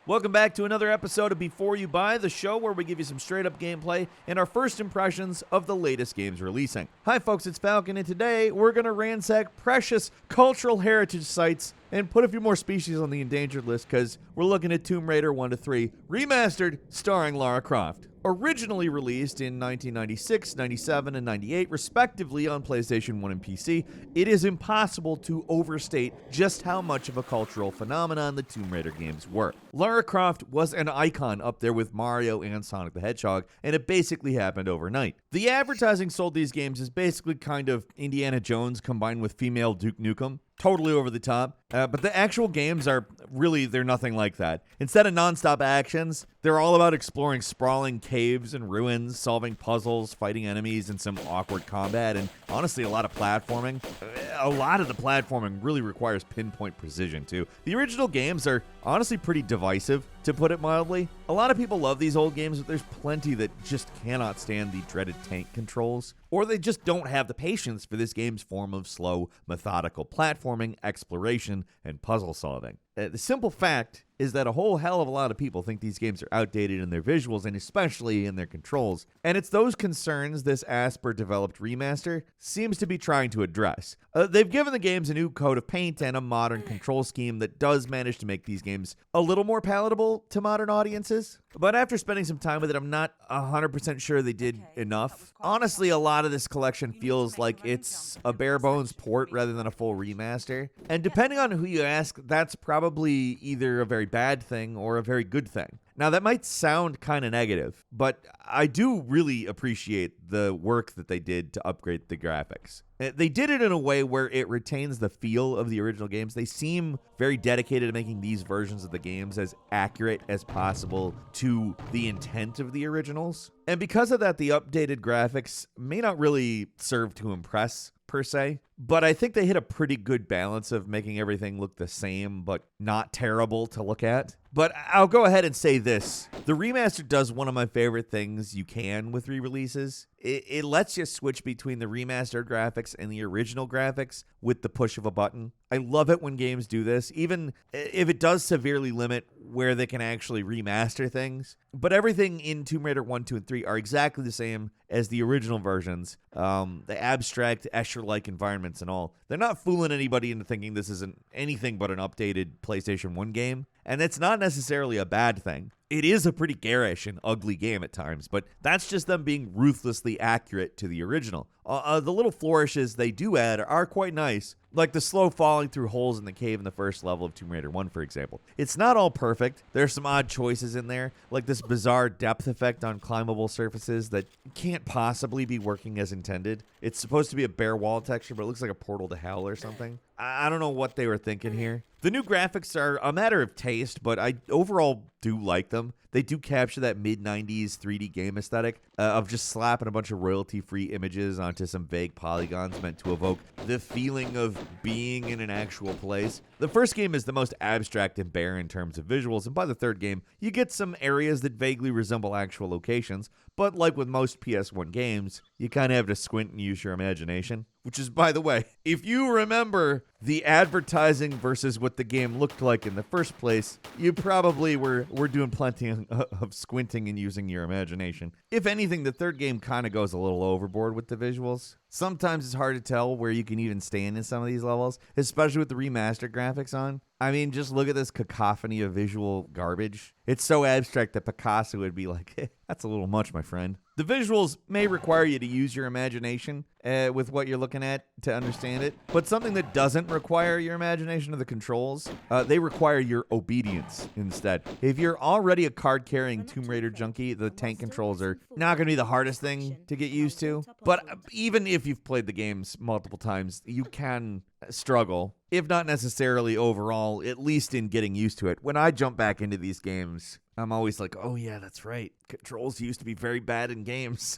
Welcome back to another episode of Before You Buy, the show where we give you some straight-up gameplay and our first impressions of the latest games releasing. Hi folks, it's Falcon, and today we're going to ransack precious cultural heritage sites and put a few more species on the endangered list because we're looking at Tomb Raider 1 to 3 Remastered, starring Lara Croft. Originally released in 1996, 97, and 98, respectively on PlayStation 1 and PC, it is impossible to overstate just how much of a cultural phenomenon the Tomb Raider games were. Lara Croft was an icon up there with Mario and Sonic the Hedgehog, and it basically happened overnight. The advertising sold these games as basically kind of Indiana Jones combined with female Duke Nukem. Totally over the top, but the actual games they're nothing like that. Instead of non-stop actions, they're all about exploring sprawling caves and ruins, solving puzzles, fighting enemies, and some awkward combat, and honestly, a lot of platforming. A lot of the platforming really requires pinpoint precision, too. The original games are honestly pretty divisive, to put it mildly. A lot of people love these old games, but there's plenty that just cannot stand the dreaded tank controls, or they just don't have the patience for this game's form of slow, methodical platforming, exploration, and puzzle solving. The simple fact is that a whole hell of a lot of people think these games are outdated in their visuals and especially in their controls, and it's those concerns this Asper-developed remaster seems to be trying to address. They've given the games a new coat of paint and a modern control scheme that does manage to make these games a little more palatable to modern audiences, but after spending some time with it, I'm not 100% sure they did enough. Honestly, a lot of this collection feels like it's a bare-bones port rather than a full remaster, and depending on who you ask, that's probably either a very bad thing or a very good thing. Now, that might sound kind of negative, but I do really appreciate the work that they did to upgrade the graphics. They did it in a way where it retains the feel of the original games. They seem very dedicated to making these versions of the games as accurate as possible to the intent of the originals. And because of that, the updated graphics may not really serve to impress per se, but I think they hit a pretty good balance of making everything look the same but not terrible to look at. But I'll go ahead and say this. The remaster does one of my favorite things you can with re-releases. It lets you switch between the remastered graphics and the original graphics with the push of a button. I love it when games do this, even if it does severely limit where they can actually remaster things. But everything in Tomb Raider 1, 2, and 3 are exactly the same as the original versions. The abstract, Escher-like environments and all. They're not fooling anybody into thinking this isn't anything but an updated PlayStation 1 game. And it's not necessarily a bad thing. It is a pretty garish and ugly game at times, but that's just them being ruthlessly accurate to the original. The little flourishes they do add are quite nice, like the slow falling through holes in the cave in the first level of Tomb Raider 1, for example. It's not all perfect. There's some odd choices in there, like this bizarre depth effect on climbable surfaces that can't possibly be working as intended. It's supposed to be a bare wall texture, but it looks like a portal to hell or something. I don't know what they were thinking here. The new graphics are a matter of taste, but I overall do like them. They do capture that mid-90s 3D game aesthetic of just slapping a bunch of royalty-free images onto some vague polygons meant to evoke the feeling of being in an actual place. The first game is the most abstract and bare in terms of visuals, and by the third game, you get some areas that vaguely resemble actual locations, but like with most PS1 games, you kind of have to squint and use your imagination. Which is, by the way, if you remember the advertising versus what the game looked like in the first place, you probably were doing plenty of squinting and using your imagination. If anything, the third game kind of goes a little overboard with the visuals. Sometimes it's hard to tell where you can even stand in some of these levels, especially with the remastered graphics on. I mean, just look at this cacophony of visual garbage. It's so abstract that Picasso would be like, hey, that's a little much, my friend. The visuals may require you to use your imagination with what you're looking at to understand it, but something that doesn't require your imagination are the controls. They require your obedience instead. If you're already a card-carrying Tomb Raider junkie, the tank controls are not going to be the hardest thing to get used to. But even if you've played the games multiple times, you can struggle, if not necessarily overall, at least in getting used to it. When I jump back into these games, I'm always like, oh yeah, that's right. Controls used to be very bad in games.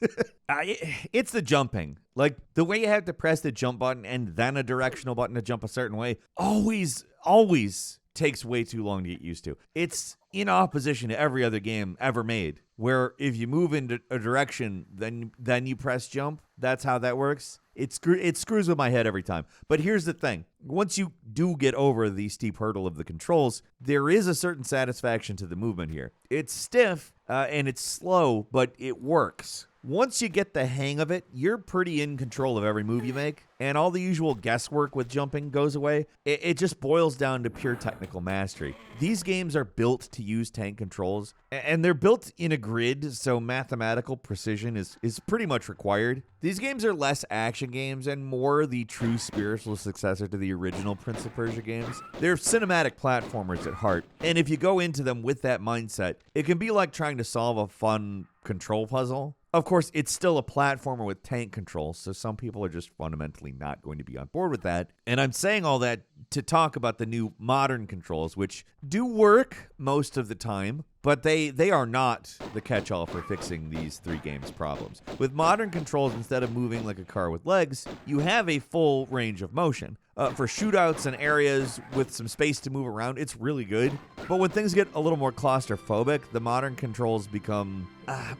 It's the jumping. Like, the way you have to press the jump button and then a directional button to jump a certain way always takes way too long to get used to. It's in opposition to every other game ever made, where if you move into a direction, then you press jump. That's how that works. it screws with my head every time. But here's the thing. Once you do get over the steep hurdle of the controls, there is a certain satisfaction to the movement here. It's stiff and it's slow, but it works. Once you get the hang of it, you're pretty in control of every move you make, and all the usual guesswork with jumping goes away. It just boils down to pure technical mastery. These games are built to use tank controls, and they're built in a grid, so mathematical precision is pretty much required. These games are less action games and more the true spiritual successor to the original Prince of Persia games. They're cinematic platformers at heart, and if you go into them with that mindset, it can be like trying to solve a fun control puzzle. Of course, it's still a platformer with tank controls, so some people are just fundamentally not going to be on board with that. And I'm saying all that to talk about the new modern controls, which do work most of the time, but they are not the catch-all for fixing these three games' problems. With modern controls, instead of moving like a car with legs, you have a full range of motion. For shootouts and areas with some space to move around, it's really good. But when things get a little more claustrophobic, the modern controls become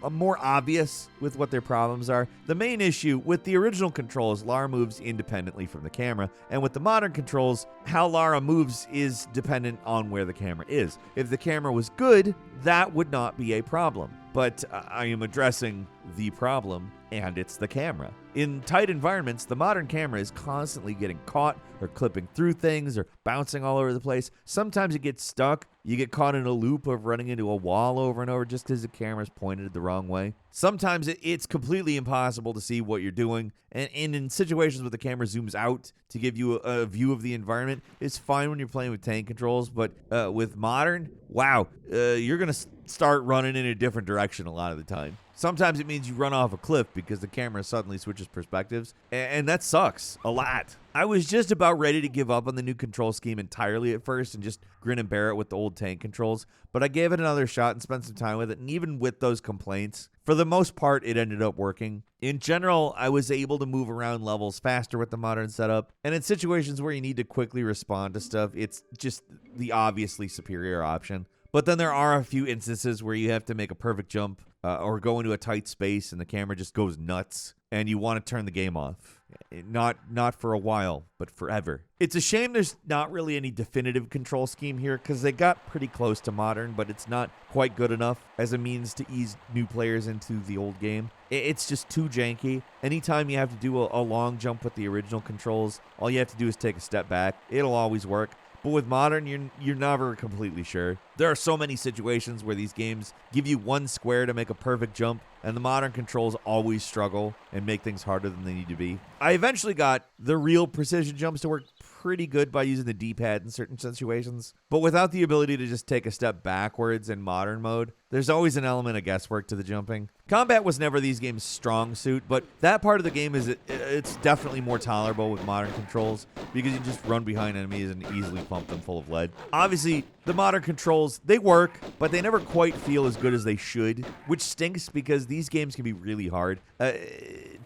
more obvious with what their problems are. The main issue with the original controls, Lara moves independently from the camera, and with the modern controls, how Lara moves is dependent on where the camera is. If the camera was good, that would not be a problem. But I am addressing the problem, and it's the camera. In tight environments, the modern camera is constantly getting caught or clipping through things or bouncing all over the place. Sometimes it gets stuck. You get caught in a loop of running into a wall over and over just because the camera's pointed the wrong way. Sometimes it's completely impossible to see what you're doing. And in situations where the camera zooms out to give you a view of the environment, it's fine when you're playing with tank controls. But with modern, wow, you're going to start running in a different direction a lot of the time. Sometimes it means you run off a cliff because the camera suddenly switches perspectives, and that sucks a lot. I was just about ready to give up on the new control scheme entirely at first and just grin and bear it with the old tank controls, but I gave it another shot and spent some time with it, and even with those complaints, for the most part, it ended up working. In general, I was able to move around levels faster with the modern setup, and in situations where you need to quickly respond to stuff, it's just the obviously superior option. But then there are a few instances where you have to make a perfect jump or go into a tight space and the camera just goes nuts and you want to turn the game off. Not for a while, but forever. It's a shame there's not really any definitive control scheme here because they got pretty close to modern, but it's not quite good enough as a means to ease new players into the old game. It's just too janky. Anytime you have to do a long jump with the original controls, all you have to do is take a step back. It'll always work. But with modern, you're never completely sure. There are so many situations where these games give you one square to make a perfect jump, and the modern controls always struggle and make things harder than they need to be. I eventually got the real precision jumps to work pretty good by using the D-pad in certain situations, but without the ability to just take a step backwards in modern mode, there's always an element of guesswork to the jumping. Combat was never these games' strong suit, but that part of the game it's definitely more tolerable with modern controls because you just run behind enemies and easily pump them full of lead. Obviously, the modern controls, they work, but they never quite feel as good as they should, which stinks because these games can be really hard.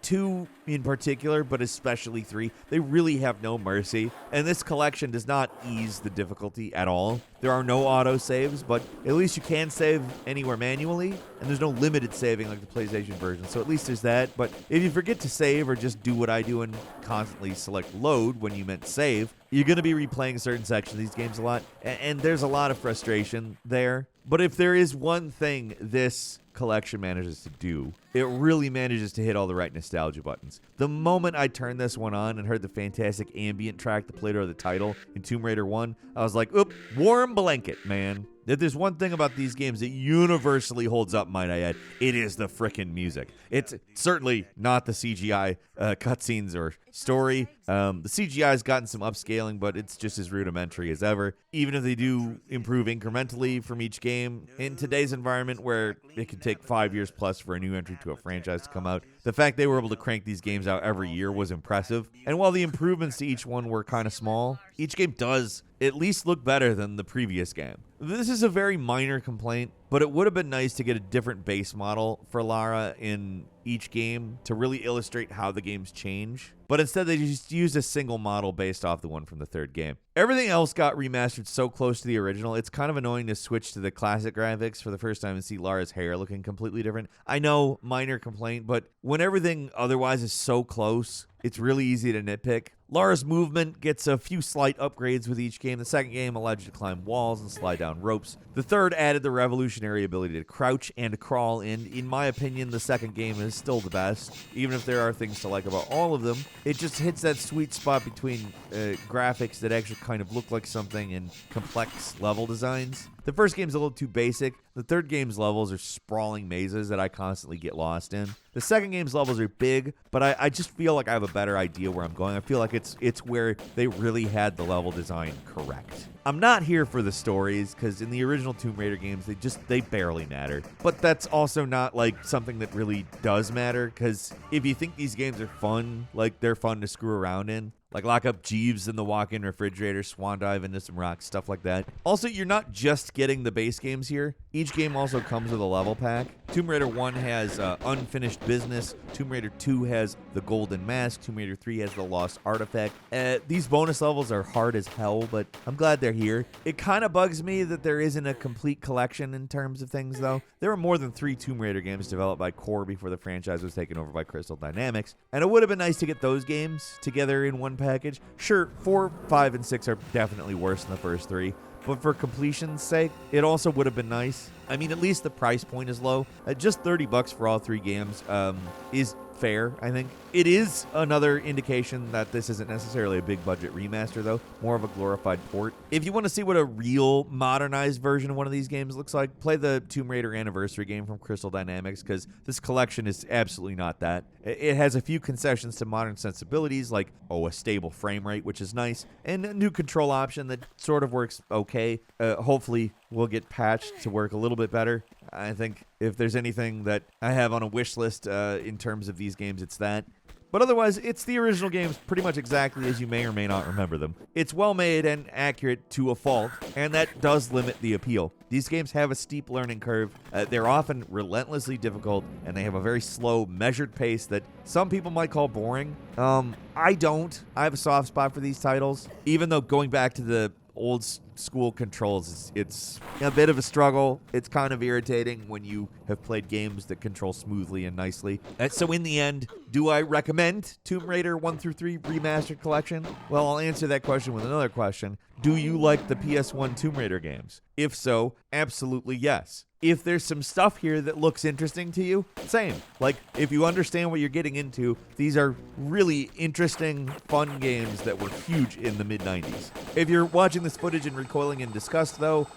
2 in particular, but especially 3, they really have no mercy, and this collection does not ease the difficulty at all. There are no auto-saves, but at least you can save anywhere manually, and there's no limited saving like the PlayStation version, so at least there's that. But if you forget to save or just do what I do and constantly select load when you meant save, you're going to be replaying certain sections of these games a lot, and there's a lot of frustration there. But if there is one thing this collection manages to do, it really manages to hit all the right nostalgia buttons. The moment I turned this one on and heard the fantastic ambient track that played over the title in Tomb Raider 1, I was like, oop, warm blanket, man. If there's one thing about these games that universally holds up, might I add, it is the frickin' music. It's certainly not the CGI cutscenes or story. The CGI's gotten some upscaling, but it's just as rudimentary as ever. Even if they do improve incrementally from each game, in today's environment where it can take 5 years plus for a new entry to a franchise to come out, the fact they were able to crank these games out every year was impressive. And while the improvements to each one were kind of small, each game does at least look better than the previous game. This is a very minor complaint, but but it would have been nice to get a different base model for Lara in each game to really illustrate how the games change. But instead, they just used a single model based off the one from the third game. Everything else got remastered so close to the original, it's kind of annoying to switch to the classic graphics for the first time and see Lara's hair looking completely different. I know, minor complaint, but when everything otherwise is so close, it's really easy to nitpick. Lara's movement gets a few slight upgrades with each game. The second game allowed you to climb walls and slide down ropes. The third added the revolutionary ability to crouch and to crawl, and in my opinion, the second game is still the best. Even if there are things to like about all of them, it just hits that sweet spot between graphics that actually kind of look like something and complex level designs. The first game's a little too basic. The third game's levels are sprawling mazes that I constantly get lost in. The second game's levels are big, but I just feel like I have a better idea where I'm going. I feel like it's where they really had the level design correct. I'm not here for the stories, because in the original Tomb Raider games, they barely matter. But that's also not like something that really does matter, because if you think these games are fun, like they're fun to screw around in, like lock up Jeeves in the walk-in refrigerator, swan dive into some rocks, stuff like that. Also, you're not just getting the base games here. Each game also comes with a level pack. Tomb Raider 1 has Unfinished Business. Tomb Raider 2 has the Golden Mask. Tomb Raider 3 has the Lost Artifact. These bonus levels are hard as hell, but I'm glad they're here. It kind of bugs me that there isn't a complete collection in terms of things, though. There were more than 3 Tomb Raider games developed by Core before the franchise was taken over by Crystal Dynamics, and it would have been nice to get those games together in one package. Sure, 4, 5, and 6 are definitely worse than the first 3, but for completion's sake, it also would have been nice. I mean, at least the price point is low. Just $30 for all 3 games is fair, I think. It is another indication that this isn't necessarily a big budget remaster, though, more of a glorified port. If you want to see what a real modernized version of one of these games looks like, play the Tomb Raider Anniversary game from Crystal Dynamics, because this collection is absolutely not that. It has a few concessions to modern sensibilities, like, a stable frame rate, which is nice, and a new control option that sort of works okay. Hopefully, will get patched to work a little bit better. I think if there's anything that I have on a wish list in terms of these games, it's that. But otherwise, it's the original games pretty much exactly as you may or may not remember them. It's well made and accurate to a fault, and that does limit the appeal. These games have a steep learning curve. They're often relentlessly difficult, and they have a very slow, measured pace that some people might call boring. I don't. I have a soft spot for these titles, even though going back to the old school controls, it's a bit of a struggle. It's kind of irritating when you have played games that control smoothly and nicely. So in the end, do I recommend Tomb Raider 1 through 3 Remastered Collection? Well, I'll answer that question with another question. Do you like the PS1 Tomb Raider games? If so, absolutely yes. If there's some stuff here that looks interesting to you, same. Like, if you understand what you're getting into, these are really interesting, fun games that were huge in the mid-90s. If you're watching this footage and recoiling in disgust, though,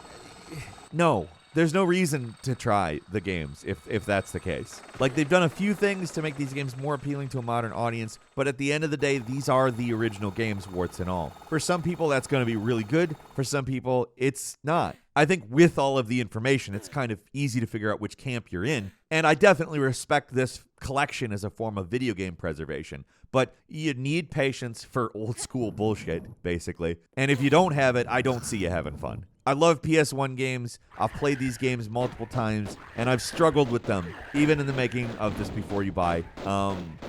no. There's no reason to try the games if that's the case. Like, they've done a few things to make these games more appealing to a modern audience, but at the end of the day, these are the original games, warts and all. For some people, that's going to be really good. For some people, it's not. I think with all of the information, it's kind of easy to figure out which camp you're in, and I definitely respect this collection as a form of video game preservation. But you need patience for old school bullshit, basically. And if you don't have it, I don't see you having fun. I love PS1 games. I've played these games multiple times, and I've struggled with them, even in the making of this Before You Buy.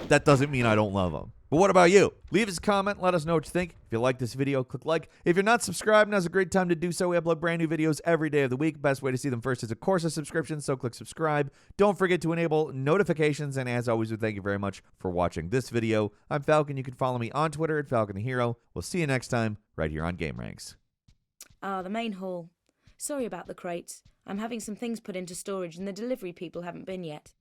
That doesn't mean I don't love them. But what about you? Leave us a comment. Let us know what you think. If you like this video, click like. If you're not subscribed, now's a great time to do so. We upload brand new videos every day of the week. Best way to see them first is, of course, a subscription, so click subscribe. Don't forget to enable notifications, and as always, we thank you very much for watching this video. I'm Falcon. You can follow me on Twitter at FalconTheHero. We'll see you next time right here on gameranx. The main hall. Sorry about the crates. I'm having some things put into storage and the delivery people haven't been yet.